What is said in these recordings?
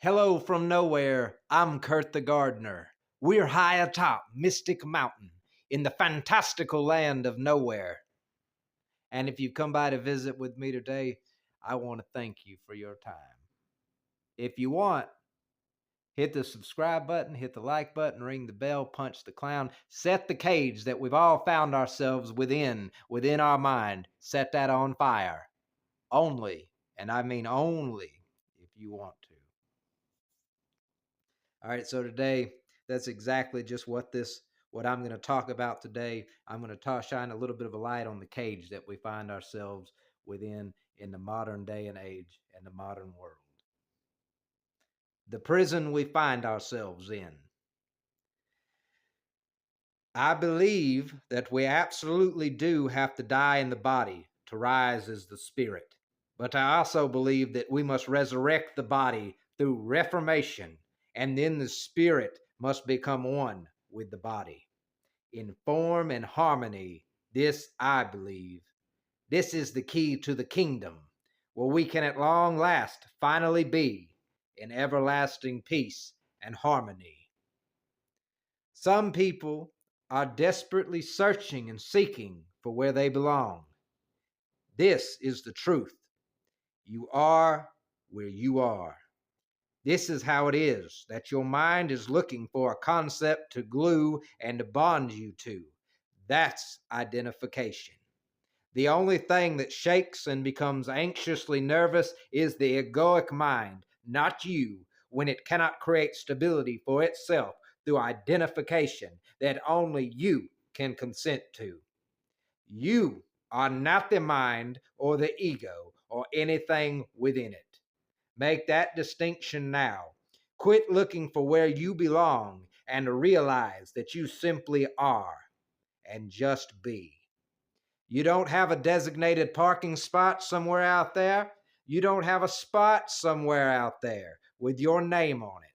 Hello from nowhere. I'm Kurt the Gardener. We're high atop Mystic Mountain in the fantastical land of nowhere. And if you've come by to visit with me today, I want to thank you for your time. If you want, hit the subscribe button, hit the like button, ring the bell, punch the clown, set the cage that we've all found ourselves within our mind. Set that on fire. Only, and I mean only, if you want to. All right, so today, that's exactly just what I'm going to talk about today. I'm going to shine a little bit of a light on the cage that we find ourselves within in the modern day and age and the modern world. The prison we find ourselves in. I believe that we absolutely do have to die in the body to rise as the spirit. But I also believe that we must resurrect the body through reformation, and then the spirit must become one with the body. In form and harmony, this I believe. This is the key to the kingdom, where we can at long last finally be in everlasting peace and harmony. Some people are desperately searching and seeking for where they belong. This is the truth. You are where you are. This is how it is that your mind is looking for a concept to glue and to bond you to. That's identification. The only thing that shakes and becomes anxiously nervous is the egoic mind, not you, when it cannot create stability for itself through identification that only you can consent to. You are not the mind or the ego or anything within it. Make that distinction now. Quit looking for where you belong and realize that you simply are and just be. You don't have a designated parking spot somewhere out there. You don't have a spot somewhere out there with your name on it.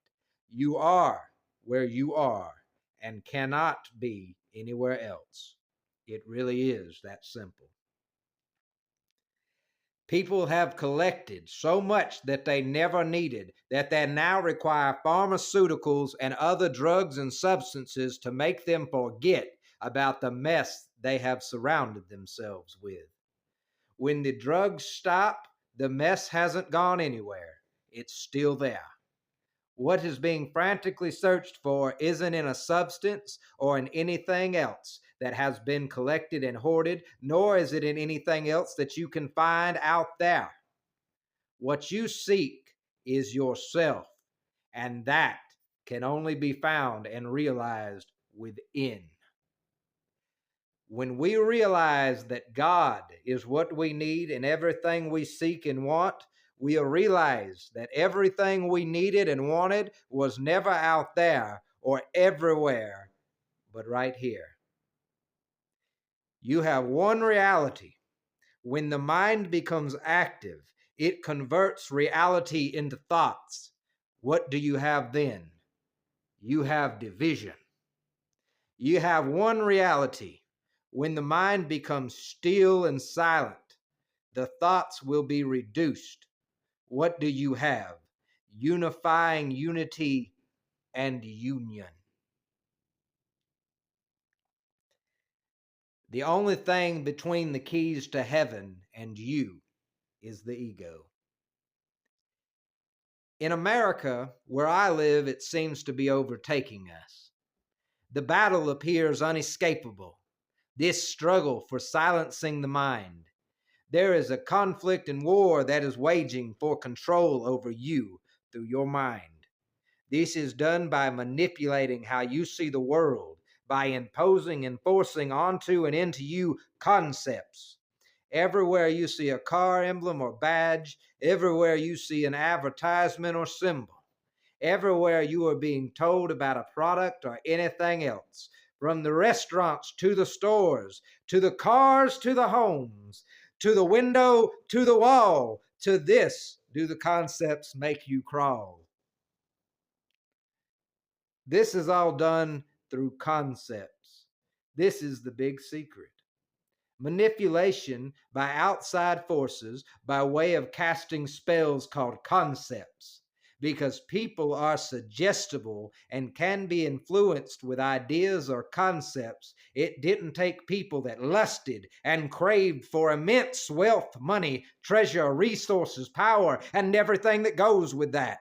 You are where you are and cannot be anywhere else. It really is that simple. People have collected so much that they never needed that they now require pharmaceuticals and other drugs and substances to make them forget about the mess they have surrounded themselves with. When the drugs stop, the mess hasn't gone anywhere. It's still there. What is being frantically searched for isn't in a substance or in anything else that has been collected and hoarded, nor is it in anything else that you can find out there. What you seek is yourself, and that can only be found and realized within. When we realize that God is what we need in everything we seek and want, we'll realize that everything we needed and wanted was never out there or everywhere, but right here. You have one reality. When the mind becomes active, it converts reality into thoughts. What do you have then? You have division. You have one reality. When the mind becomes still and silent, the thoughts will be reduced. What do you have? Unifying unity and union. The only thing between the keys to heaven and you is the ego. In America, where I live, it seems to be overtaking us. The battle appears unescapable. This struggle for silencing the mind. There is a conflict and war that is waging for control over you through your mind. This is done by manipulating how you see the world, by imposing and forcing onto and into you concepts. Everywhere you see a car emblem or badge, everywhere you see an advertisement or symbol, everywhere you are being told about a product or anything else, from the restaurants to the stores, to the cars to the homes, to the window to the wall, to this do the concepts make you crawl. This is all done through concepts. This is the big secret. Manipulation by outside forces by way of casting spells called concepts. because people are suggestible and can be influenced with ideas or concepts. It didn't take people that lusted and craved for immense wealth, money, treasure, resources, power, and everything that goes with that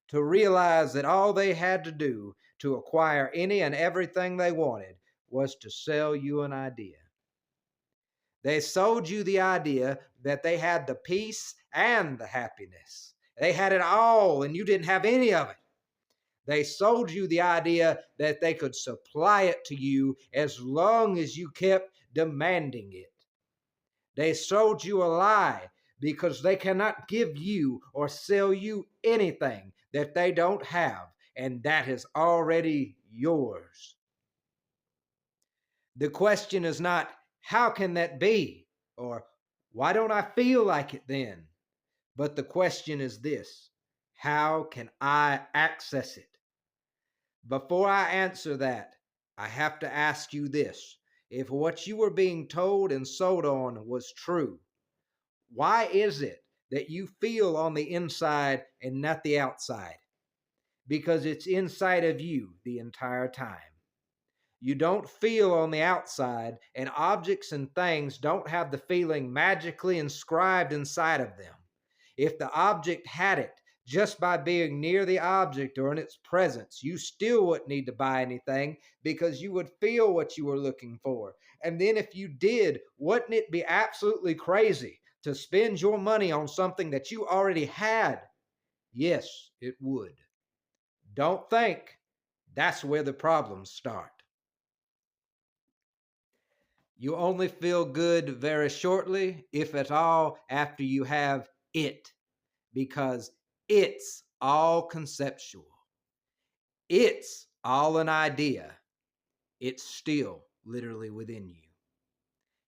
to realize that all they had to do to acquire any and everything they wanted was to sell you an idea. They sold you the idea that they had the peace and the happiness. They had it all and you didn't have any of it. They sold you the idea that they could supply it to you as long as you kept demanding it. They sold you a lie because they cannot give you or sell you anything that they don't have, and that is already yours. The question is not, how can that be? Or why don't I feel like it then? But the question is this, how can I access it? Before I answer that, I have to ask you this. If what you were being told and sold on was true, why is it that you feel on the inside and not the outside? Because it's inside of you the entire time. You don't feel on the outside, and objects and things don't have the feeling magically inscribed inside of them. If the object had it, just by being near the object or in its presence, you still wouldn't need to buy anything because you would feel what you were looking for. And then if you did, wouldn't it be absolutely crazy to spend your money on something that you already had? Yes, it would. Don't think that's where the problems start. You only feel good very shortly, if at all, after you have it, because it's all conceptual. It's all an idea. It's still literally within you.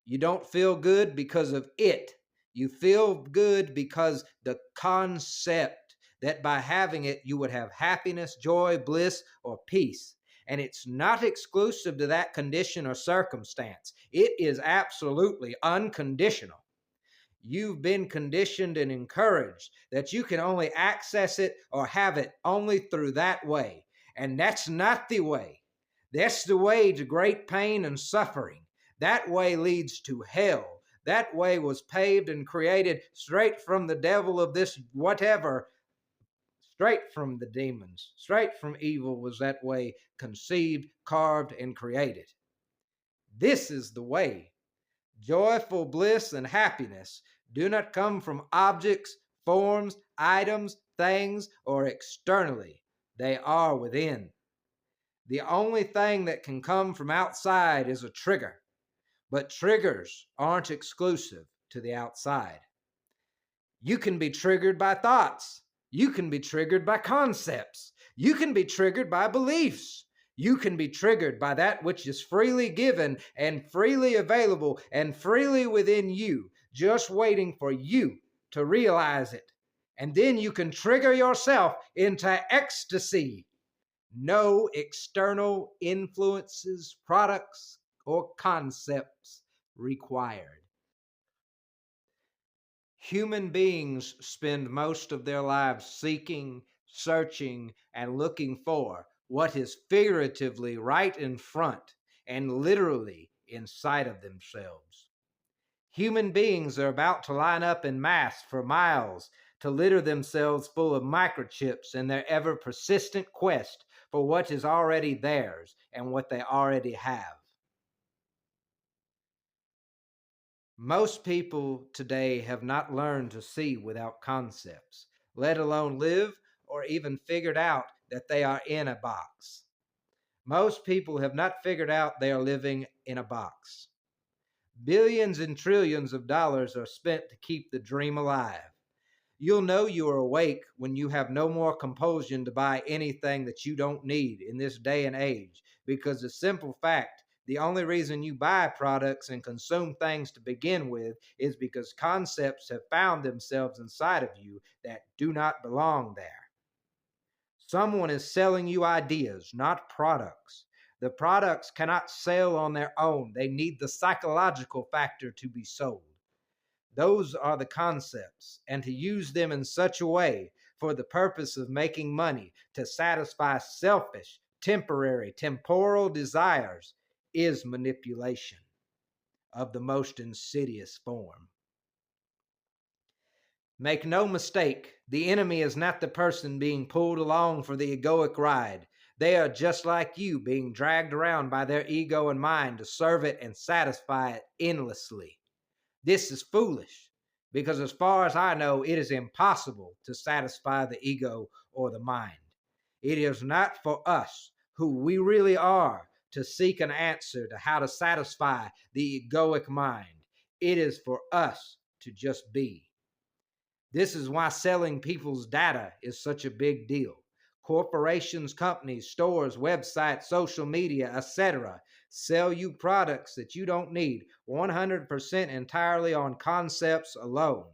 You don't feel good because of it. You feel good because the concept that by having it, you would have happiness, joy, bliss, or peace. And it's not exclusive to that condition or circumstance. It is absolutely unconditional. You've been conditioned and encouraged that you can only access it or have it only through that way. And that's not the way. That's the way to great pain and suffering. That way leads to hell. That way was paved and created straight from the devil of this whatever, straight from the demons, straight from evil was that way conceived, carved, and created. This is the way. Joyful bliss and happiness do not come from objects, forms, items, things, or externally. They are within. The only thing that can come from outside is a trigger, but triggers aren't exclusive to the outside. You can be triggered by thoughts. You can be triggered by concepts. You can be triggered by beliefs. You can be triggered by that which is freely given and freely available and freely within you, just waiting for you to realize it. And then you can trigger yourself into ecstasy. No external influences, products, or concepts required. Human beings spend most of their lives seeking, searching, and looking for what is figuratively right in front and literally inside of themselves. Human beings are about to line up in mass for miles to litter themselves full of microchips in their ever persistent quest for what is already theirs and what they already have. Most people today have not learned to see without concepts, let alone live or even figured out that they are in a box. Most people have not figured out they are living in a box. Billions and trillions of dollars are spent to keep the dream alive. You'll know you are awake when you have no more compulsion to buy anything that you don't need in this day and age, because the simple fact, the only reason you buy products and consume things to begin with is because concepts have found themselves inside of you that do not belong there. Someone is selling you ideas, not products. The products cannot sell on their own. They need the psychological factor to be sold. Those are the concepts, and to use them in such a way for the purpose of making money to satisfy selfish, temporary, temporal desires is manipulation of the most insidious form. Make no mistake, the enemy is not the person being pulled along for the egoic ride. They are just like you, being dragged around by their ego and mind to serve it and satisfy it endlessly. This is foolish, because as far as I know, it is impossible to satisfy the ego or the mind. It is not for us, who we really are, to seek an answer to how to satisfy the egoic mind. It is for us to just be. This is why selling people's data is such a big deal. Corporations, companies, stores, websites, social media, etc. sell you products that you don't need 100% entirely on concepts alone.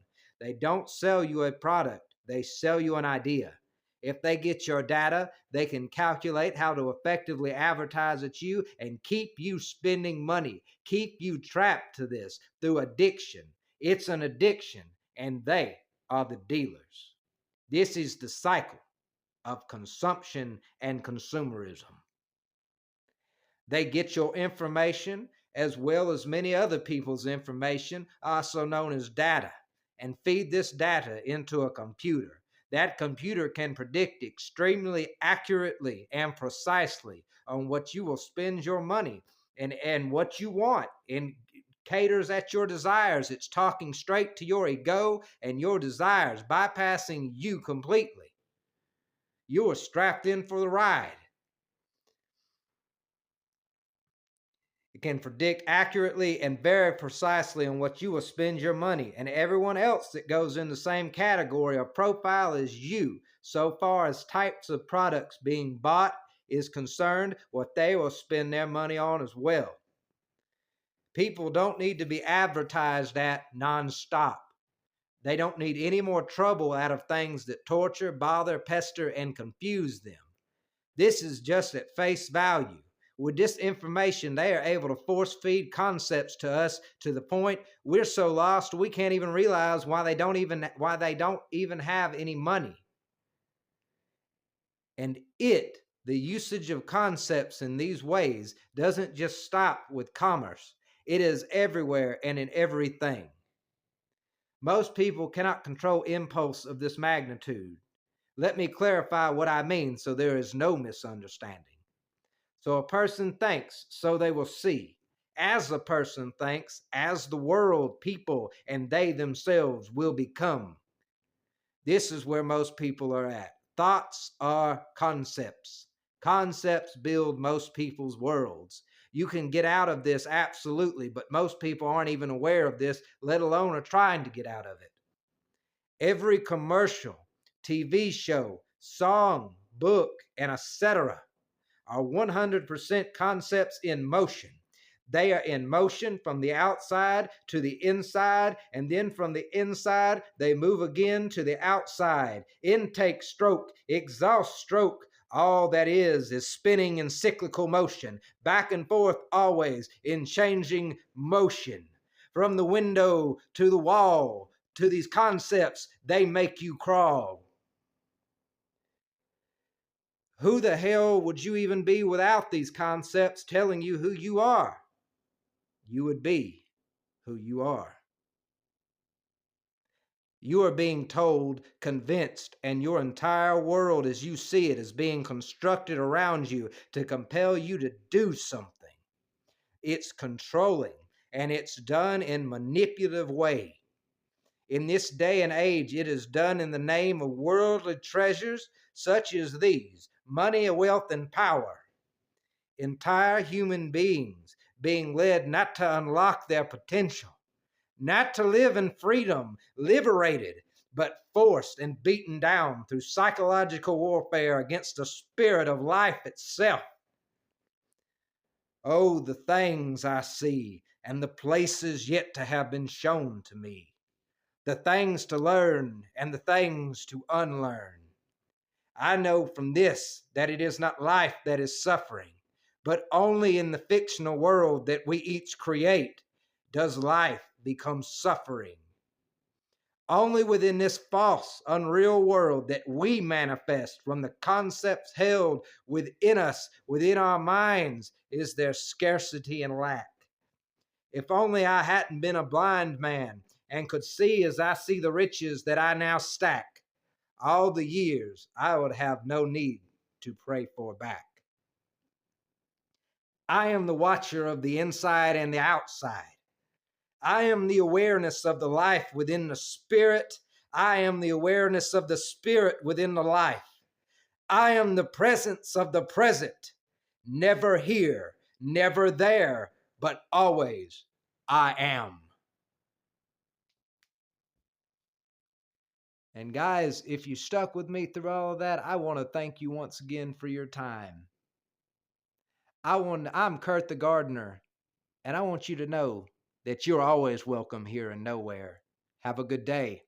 They don't sell you a product, they sell you an idea. If they get your data, they can calculate how to effectively advertise at you and keep you spending money, keep you trapped to this through addiction. It's an addiction, and they are the dealers. This is the cycle of consumption and consumerism. They get your information as well as many other people's information, also known as data, and feed this data into a computer. That computer can predict extremely accurately and precisely on what you will spend your money and what you want, and caters at your desires. It's talking straight to your ego and your desires, bypassing you completely. You are strapped in for the ride. It can predict accurately and very precisely on what you will spend your money, and everyone else that goes in the same category or profile as you, so far as types of products being bought is concerned, what they will spend their money on as well. People don't need to be advertised at nonstop. They don't need any more trouble out of things that torture, bother, pester, and confuse them. This is just at face value. With this information, they are able to force feed concepts to us to the point we're so lost we can't even realize why they don't even have any money. And the usage of concepts in these ways, doesn't just stop with commerce. It is everywhere and in everything. Most people cannot control impulse of this magnitude. Let me clarify what I mean so there is no misunderstanding. So a person thinks, so they will see. As a person thinks, as the world, people, and they themselves will become. This is where most people are at. Thoughts are concepts. Concepts build most people's worlds. You can get out of this, absolutely, but most people aren't even aware of this, let alone are trying to get out of it. Every commercial, TV show, song, book, and etc. are 100% concepts in motion. They are in motion from the outside to the inside, and then from the inside, they move again to the outside. Intake, stroke, exhaust, stroke. All that is spinning in cyclical motion, back and forth always in changing motion. From the window to the wall, to these concepts, they make you crawl. Who the hell would you even be without these concepts telling you who you are? You would be who you are. You are being told, convinced, and your entire world as you see it is being constructed around you to compel you to do something. It's controlling, and it's done in a manipulative way. In this day and age, it is done in the name of worldly treasures such as these: money, wealth, and power. Entire human beings being led not to unlock their potential, not to live in freedom, liberated, but forced and beaten down through psychological warfare against the spirit of life itself. Oh, the things I see, and the places yet to have been shown to me. The things to learn and the things to unlearn. I know from this that it is not life that is suffering, but only in the fictional world that we each create does life become suffering. Only within this false, unreal world that we manifest from the concepts held within us, within our minds, is there scarcity and lack. If only I hadn't been a blind man and could see as I see the riches that I now stack, all the years I would have no need to pray for back. I am the watcher of the inside and the outside. I am the awareness of the life within the spirit. I am the awareness of the spirit within the life. I am the presence of the present, never here, never there, but always I am. And guys, if you stuck with me through all of that, I want to thank you once again for your time. I'm Kurt the Gardener, and I want you to know that you're always welcome here in Nowhere. Have a good day.